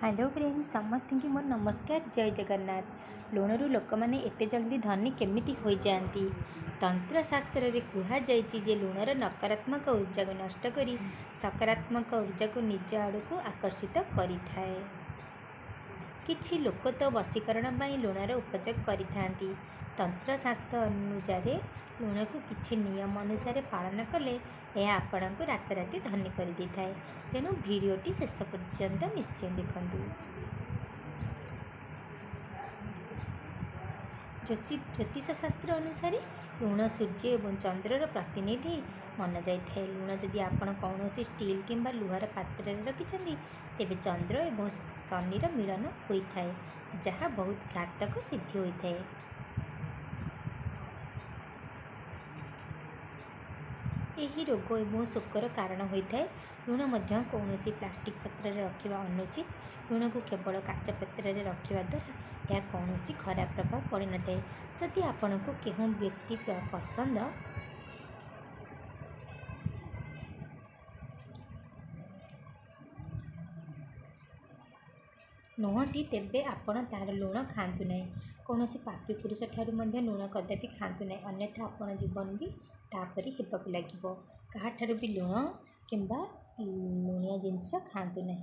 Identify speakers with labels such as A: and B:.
A: Hello friends समस्त की मोर नमस्कार जय जगन्नाथ। लुणरू लोक मैंने एते जल्दी धनी केमिति हो जाती। तंत्रशास्त्र रे कहा जे लुणर नकारात्मक ऊर्जा को नष्ट करी सकारात्मक ऊर्जा को निज आड़ को आकर्षित करिथाए। किछि लोक तो वशीकरण पाई लुणर उपयोग करिथांती। तंत्रशास्त्र अनुसार लुण को किछि नियम अनुसार पालन कले यह आपण को राताराति धनी कर दी थाए। तेणु भिडियोटी शेष पर्यंत निश्चय देखंतु। ज्योतिष शास्त्र अनुसार लुण सूर्य और चंद्रर प्रतिनिधि मन जाए। लुण जदि आपण कौन स्टील किंबा लुहार पात्र रखिंट तेरे चंद्र और शनिर मिलन होता है जहाँ बहुत घातक सिद्धि होता है। यही रोग और शोकर कारण होता है। लुण मध्य कौन प्लास्टिक पात्र रखा अनुचित। लुण को केवल काच पात्र रखा द्वारा यह कौन खराब प्रभाव पड़ न था। जदि आपण को केहू व्यक्ति पसंद नुहति तेबे आपण तार लुण खातु ना। कौन पापी पुरुष ठारू लुण कदापि खातु ना, अन्यथा आपण जीवन भी तापरी हेबाकु लागिबो। कहा ठारू भी लुण किंबा लुणिया जिनस खातु ना।